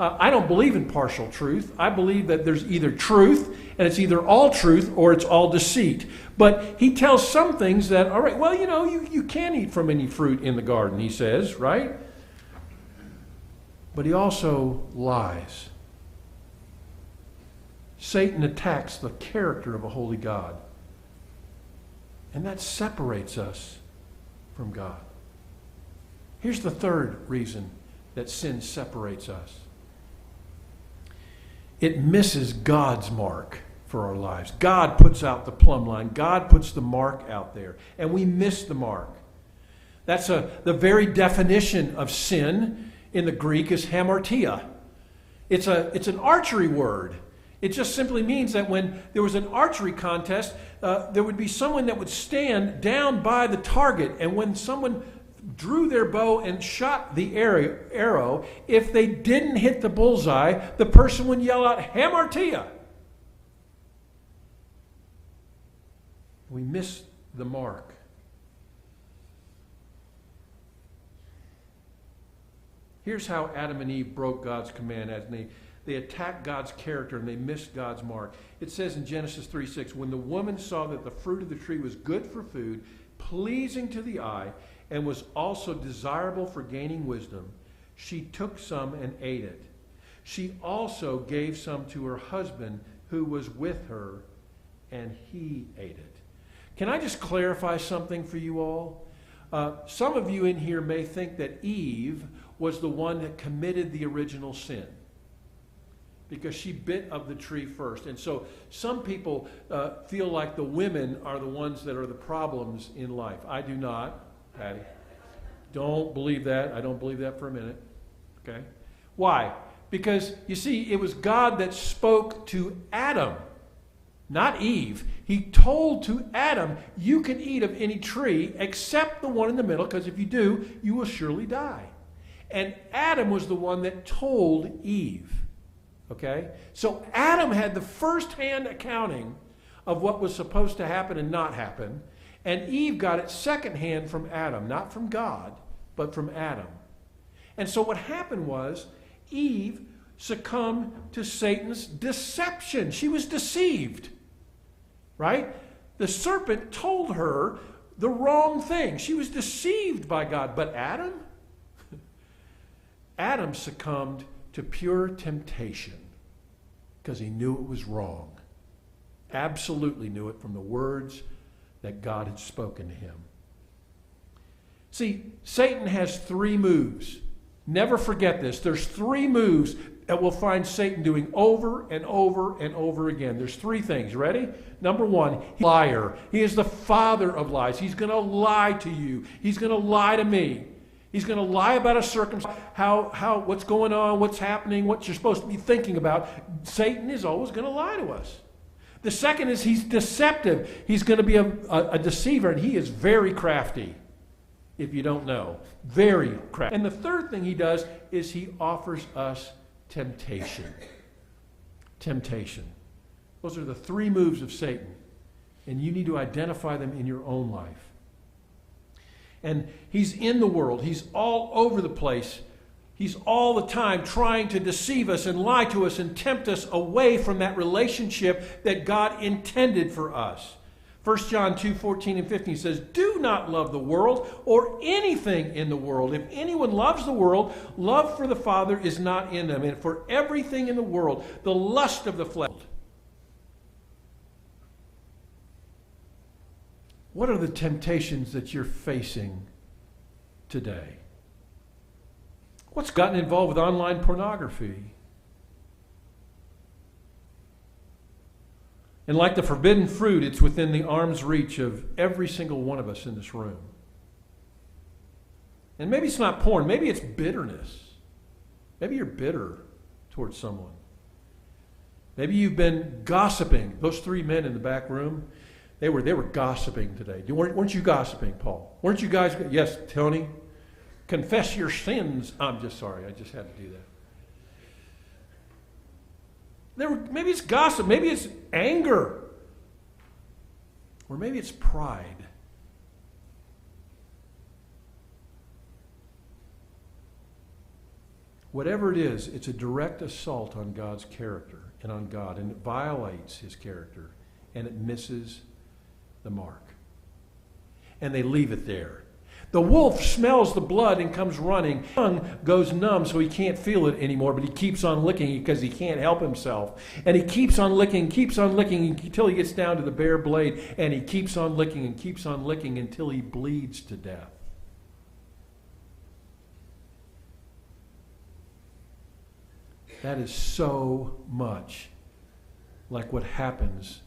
I don't believe in partial truth. I believe that there's either truth, and it's either all truth or it's all deceit. But he tells some things that, all right, well, you can eat from any fruit in the garden, he says, right? But he also lies. Satan attacks the character of a holy God. And that separates us from God. Here's the third reason that sin separates us. It misses God's mark for our lives. God puts out the plumb line. God puts the mark out there. And we miss the mark. That's the very definition of sin in the Greek is hamartia. It's an archery word. It just simply means that when there was an archery contest, there would be someone that would stand down by the target, and when someone drew their bow and shot the arrow, if they didn't hit the bullseye, the person would yell out, hamartia. We miss the mark. Here's how Adam and Eve broke God's command as they attacked God's character and they missed God's mark. It says in Genesis 3:6, when the woman saw that the fruit of the tree was good for food, pleasing to the eye, and was also desirable for gaining wisdom, she took some and ate it. She also gave some to her husband who was with her, and he ate it. Can I just clarify something for you all? Some of you in here may think that Eve was the one that committed the original sin because she bit of the tree first. And so some people feel like the women are the ones that are the problems in life. I do not, Patty. Don't believe that. I don't believe that for a minute. Okay? Why? Because, you see, it was God that spoke to Adam, not Eve. He told to Adam, you can eat of any tree except the one in the middle, because if you do, you will surely die. And Adam was the one that told Eve. Okay? So Adam had the first-hand accounting of what was supposed to happen and not happen. And Eve got it second-hand from Adam, not from God, but from Adam. And so what happened was Eve succumbed to Satan's deception. She was deceived. Right? The serpent told her the wrong thing. She was deceived by God. But Adam? Adam succumbed to pure temptation because he knew it was wrong. Absolutely knew it from the words that God had spoken to him. See, Satan has 3 moves. Never forget this. There's 3 moves that we'll find Satan doing over and over and over again. There's 3 things. Ready? Number 1, he's a liar. He is the father of lies. He's going to lie to you. He's going to lie to me. He's going to lie about a circumstance, what's going on, what's happening, what you're supposed to be thinking about. Satan is always going to lie to us. The second is he's deceptive. He's going to be a deceiver, and he is very crafty, if you don't know. Very crafty. And the third thing he does is he offers us temptation. Temptation. Those are the 3 moves of Satan, and you need to identify them in your own life. And he's in the world. He's all over the place. He's all the time trying to deceive us and lie to us and tempt us away from that relationship that God intended for us. 1 John 2:14 and 15 says, do not love the world or anything in the world. If anyone loves the world, love for the Father is not in them. And for everything in the world, the lust of the flesh. What are the temptations that you're facing today? What's gotten involved with online pornography? And like the forbidden fruit, it's within the arm's reach of every single one of us in this room. And maybe it's not porn. Maybe it's bitterness. Maybe you're bitter towards someone. Maybe you've been gossiping. Those 3 men in the back room, they were gossiping today. Weren't you gossiping, Paul? Weren't you guys? Yes, Tony. Confess your sins. I'm just sorry. I just had to do that. Maybe it's gossip. Maybe it's anger. Or maybe it's pride. Whatever it is, it's a direct assault on God's character and on God, and it violates his character, and it misses the mark. And they leave it there. The wolf smells the blood and comes running. His tongue goes numb so he can't feel it anymore, but he keeps on licking because he can't help himself. And he keeps on licking until he gets down to the bare blade, and he keeps on licking until he bleeds to death. That is so much like what happens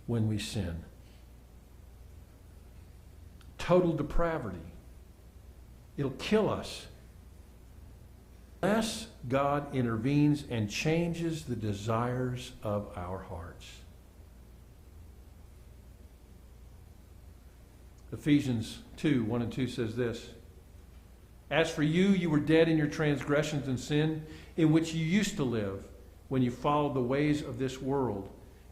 when we sin. Total depravity. It'll kill us unless God intervenes and changes the desires of our hearts. Ephesians 2, 1 and 2 says this: As for you, you were dead in your transgressions and sin, in which you used to live when you followed the ways of this world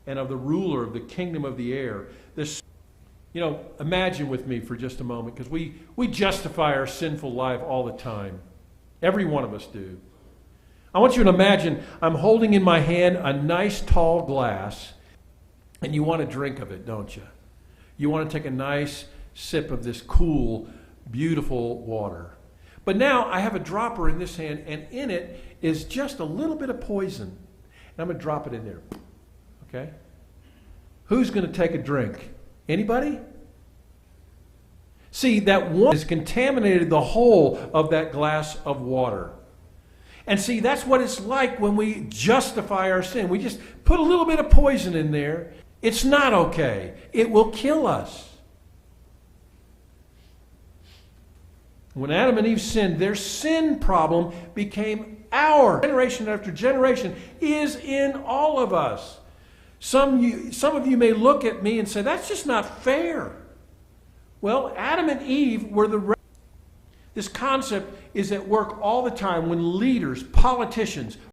and of the ruler of the kingdom of the air. Imagine with me for just a moment, because we justify our sinful life all the time. Every one of us do. I want you to imagine I'm holding in my hand a nice tall glass, and you want to drink of it, don't you? You want to take a nice sip of this cool, beautiful water. But now I have a dropper in this hand, and in it is just a little bit of poison. And I'm going to drop it in there. Okay? Who's going to take a drink? Anybody? See, that one has contaminated the whole of that glass of water. And see, that's what it's like when we justify our sin. We just put a little bit of poison in there. It's not okay. It will kill us. When Adam and Eve sinned, their sin problem became our generation after generation is in all of us. Some of you may look at me and say, that's just not fair. Well, Adam and Eve were this concept is at work all the time when leaders, politicians,